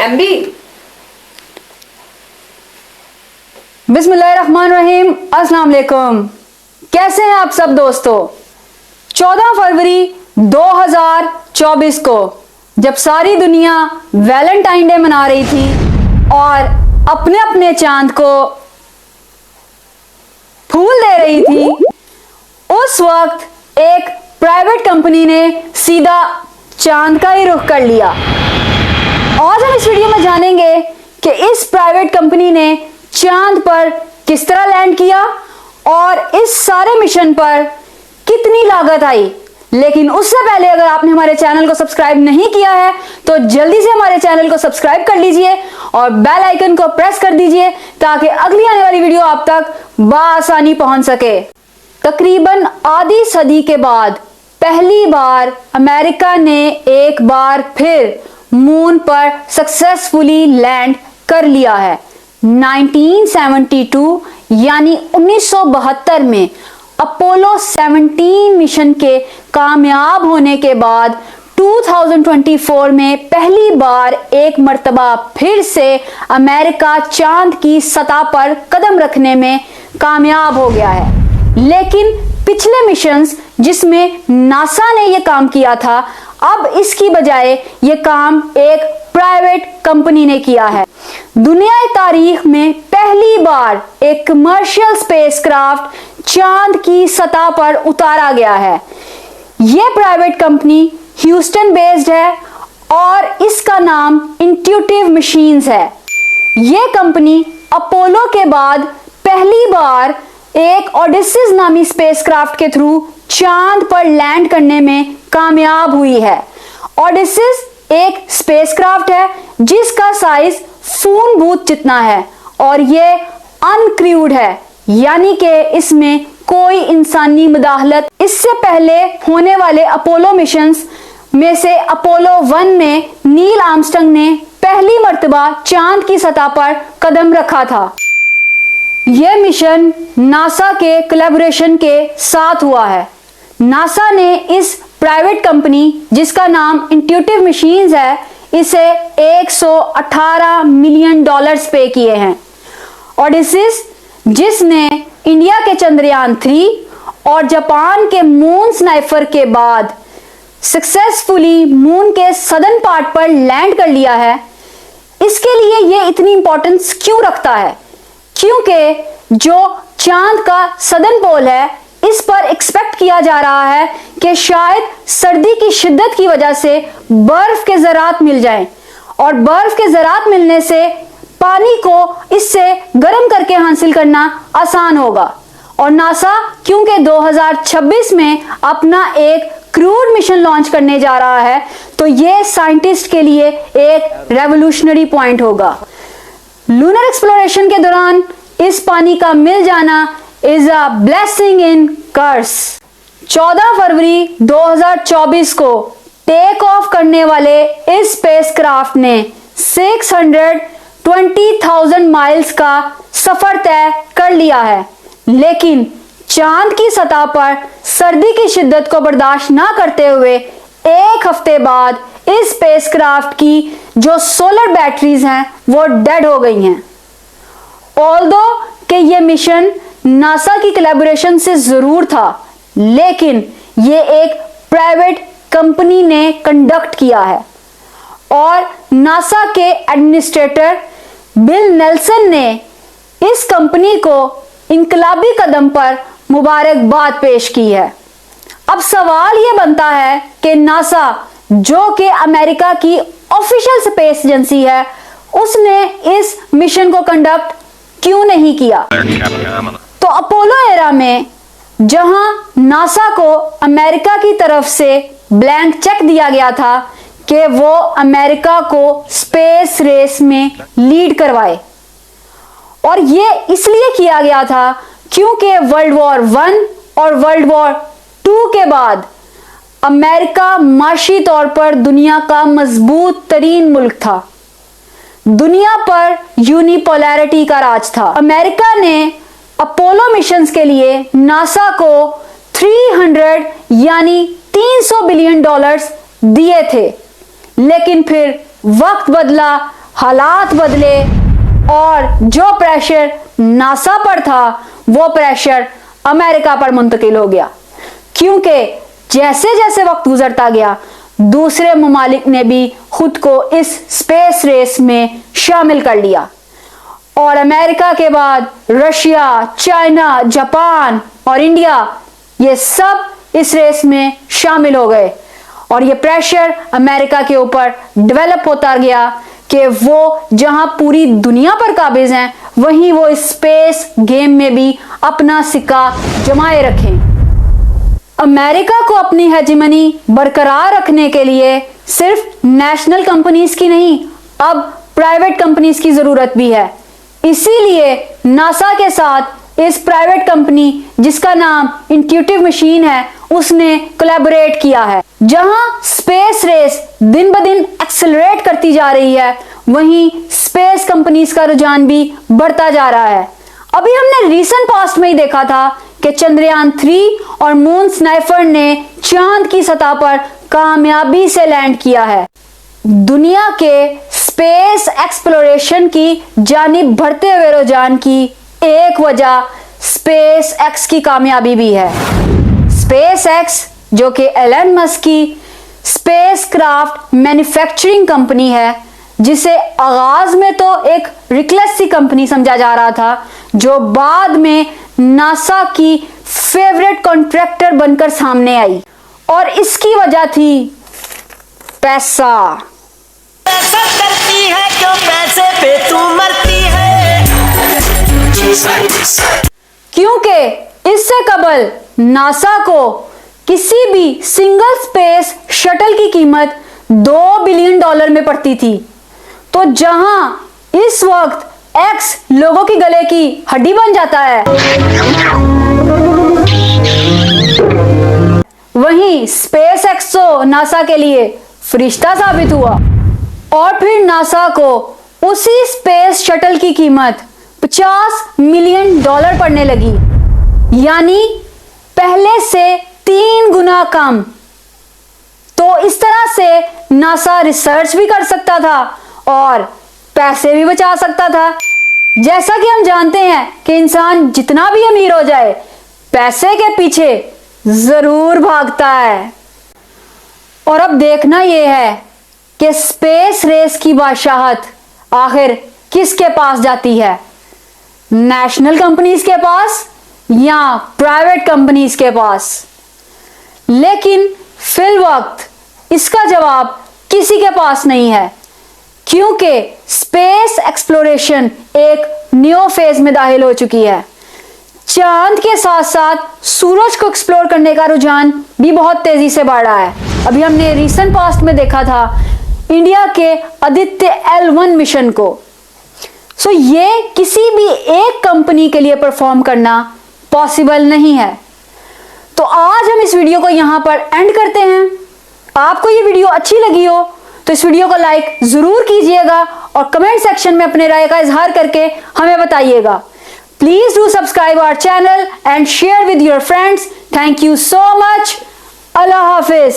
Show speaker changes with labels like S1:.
S1: MB.
S2: बिस्मिल्लाहिर्रहमानिर्रहीम। अस्सलाम वालेकुम। कैसे हैं आप सब दोस्तों। 14 फरवरी 2024 को जब सारी दुनिया वैलेंटाइन डे मना रही थी और अपने अपने चांद को फूल दे रही थी, उस वक्त एक प्राइवेट कंपनी ने सीधा चांद का ही रुख कर लिया। आज हम इस वीडियो में जानेंगे कि इस प्राइवेट कंपनी ने चांद पर किस तरह लैंड किया और इस सारे मिशन पर कितनी लागत आई। लेकिन उससे पहले अगर आपने हमारे चैनल को सब्सक्राइब नहीं किया है तो जल्दी से हमारे चैनल को सब्सक्राइब कर लीजिए और बेल आइकन को प्रेस कर दीजिए ताकि अगली आने वाली वीडियो आप तक बआसानी पहुंच सके। तकरीबन आधी सदी के बाद पहली बार अमेरिका ने एक बार फिर मून पर सक्सेसफुली लैंड कर लिया है। 1972 यानी 1972 में अपोलो 17 मिशन के कामयाब होने के बाद 2024 में पहली बार एक मर्तबा फिर से अमेरिका चांद की सतह पर कदम रखने में कामयाब हो गया है। लेकिन पिछले मिशंस जिसमें नासा ने यह काम किया था, अब इसकी बजाय यह काम एक प्राइवेट कंपनी ने किया है। दुनिया की तारीख में पहली बार एक कमर्शियल स्पेसक्राफ्ट चांद की सतह पर उतारा गया है। यह प्राइवेट कंपनी ह्यूस्टन बेस्ड है और इसका नाम इंट्यूटिव मशीन्स है। यह कंपनी अपोलो के बाद पहली बार एक ओडिसिस नामी स्पेसक्राफ्ट के थ्रू चांद पर लैंड करने में कामयाब हुई है। ओडिसिस एक स्पेसक्राफ्ट है जिसका साइज फून बूथ जितना है और ये अनक्रूड है, यानी कि इसमें कोई इंसानी मुदाखलत इससे पहले होने वाले अपोलो मिशंस में से अपोलो 1 में नील आर्मस्ट्रांग ने पहली मर्तबा चांद की सतह पर कदम रखा था। यह मिशन नासा के कोलैबोरेशन के साथ हुआ है। नासा ने इस प्राइवेट कंपनी जिसका नाम इंट्यूटिव मशीन्स है, इसे 118 मिलियन डॉलर्स पे किए हैं। ओडिसिस जिसने इंडिया के चंद्रयान 3 और जापान के मून स्नाइपर के बाद सक्सेसफुली मून के सदर्न पार्ट पर लैंड कर लिया है, इसके लिए यह इतनी इंपॉर्टेंस क्यों रखता है? क्योंकि जो चांद का सदर्न पोल है, इस पर एक्सपेक्ट किया जा रहा है कि शायद सर्दी की शिद्दत की वजह से बर्फ के ज़रात मिल जाएं और बर्फ के ज़रात मिलने से पानी को इससे गर्म करके हासिल करना आसान होगा। और नासा क्योंकि 2026 में अपना एक क्रूड मिशन लॉन्च करने जा रहा है, तो यह साइंटिस्ट के लिए एक रेवोल्यूशनरी पॉइंट होगा। लूनर एक्सप्लोरेशन के दौरान इस पानी का मिल जाना इज अ ब्लेसिंग इन कर्स। 14 फरवरी 2024 को टेक ऑफ करने वाले इस स्पेसक्राफ्ट ने 620,000 माइल्स का सफर तय कर लिया है। लेकिन चांद की सतह पर सर्दी की शिद्दत को बर्दाश्त ना करते हुए एक हफ्ते बाद इस स्पेसक्राफ्ट की जो सोलर बैटरीज हैं वो डेड हो गई हैं। ऑल्दो कि ये मिशन नासा की कोलैबोरेशन से जरूर था, लेकिन ये एक प्राइवेट कंपनी ने कंडक्ट किया है और नासा के एडमिनिस्ट्रेटर बिल नेल्सन ने इस कंपनी को इनकलाबी कदम पर मुबारकबाद पेश की है। अब सवाल यह बनता है कि नासा जो कि अमेरिका की ऑफिशियल स्पेस एजेंसी है, उसने इस मिशन को कंडक्ट क्यों नहीं किया? तो अपोलो एरा में जहां नासा को अमेरिका की तरफ से ब्लैंक चेक दिया गया था कि वो अमेरिका को स्पेस रेस में लीड करवाए, और ये इसलिए किया गया था क्योंकि वर्ल्ड वॉर 1 और वर्ल्ड वॉर 2 के बाद अमेरिका माशी तौर पर दुनिया का मजबूत तरीन मुल्क था। दुनिया पर यूनिपोलैरिटी का राज था। अमेरिका ने अपोलो मिशंस के लिए नासा को 300 यानी 300 बिलियन डॉलर्स दिए थे, लेकिन फिर वक्त बदला, हालात बदले और जो प्रेशर नासा पर था वो प्रेशर अमेरिका पर मुंतकिल हो गया, क्योंकि जैसे जैसे वक्त गुजरता गया दूसरे ममालिक ने भी खुद को इस स्पेस रेस में शामिल कर लिया और अमेरिका के बाद रशिया, चाइना, जापान और इंडिया ये सब इस रेस में शामिल हो गए और ये प्रेशर अमेरिका के ऊपर डेवलप होता गया कि वो जहां पूरी दुनिया पर काबिज हैं वहीं वो इस स्पेस गेम में भी अपना सिक्का जमाए रखें। अमेरिका को अपनी हेजिमनी बरकरार रखने के लिए सिर्फ नेशनल कंपनीज की नहीं, अब प्राइवेट कंपनीज की जरूरत भी है। इसीलिए नासा के साथ इस प्राइवेट कंपनी जिसका नाम इंट्यूटिव मशीन है उसने कोलैबोरेट किया है। जहां स्पेस रेस दिन ब दिन एक्सेलरेट करती जा रही है वहीं स्पेस कंपनीज का रुझान भी बढ़ता जा रहा है। अभी हमने रीसेंट पास्ट में ही देखा था कि चंद्रयान 3 और मून स्नाइपर ने चांद की सतह पर कामयाबी से लैंड किया है। दुनिया के स्पेस एक्सप्लोरेशन की जानिब बढ़ते हुए रुझान की एक वजह स्पेस एक्स की कामयाबी भी है। स्पेस एक्स जो कि एलन मस्क की स्पेस क्राफ्ट मैन्युफैक्चरिंग कंपनी है, जिसे आगाज में तो एक रिकलेस सी कंपनी समझा जा रहा था, जो बाद में नासा की फेवरेट कॉन्ट्रैक्टर बनकर सामने आई और इसकी वजह थी पैसा।
S1: पैसा करती है क्यों पैसे पे तू मरती है।
S2: क्योंकि इससे कबल नासा को किसी भी सिंगल स्पेस शटल की कीमत $2 बिलियन में पड़ती थी, तो जहां इस वक्त एक्स लोगों की गले की हड्डी बन जाता है, वहीं स्पेस एक्स तो नासा के लिए फरिश्ता साबित हुआ और फिर नासा को उसी स्पेस शटल की कीमत $50 मिलियन पड़ने लगी, यानी पहले से 3 गुना कम। तो इस तरह से नासा रिसर्च भी कर सकता था और पैसे भी बचा सकता था। जैसा कि हम जानते हैं कि इंसान जितना भी अमीर हो जाए पैसे के पीछे जरूर भागता है। और अब देखना यह है कि स्पेस रेस की बादशाहत आखिर किसके पास जाती है, नेशनल कंपनीज के पास या प्राइवेट कंपनीज के पास। लेकिन फिलवक्त इसका जवाब किसी के पास नहीं है, क्योंकि स्पेस एक्सप्लोरेशन एक न्यू फेज में दाखिल हो चुकी है। चांद के साथ साथ सूरज को एक्सप्लोर करने का रुझान भी बहुत तेजी से बढ़ रहा है। अभी हमने रीसेंट पास्ट में देखा था इंडिया के आदित्य L1 मिशन को। सो ये किसी भी एक कंपनी के लिए परफॉर्म करना पॉसिबल नहीं है। तो आज हम इस वीडियो को यहां पर एंड करते हैं। आपको ये वीडियो अच्छी लगी हो तो इस वीडियो को लाइक जरूर कीजिएगा और कमेंट सेक्शन में अपने राय का इजहार करके हमें बताइएगा। Please do subscribe our channel and share with your friends. Thank you so much. अल्लाह हाफिज।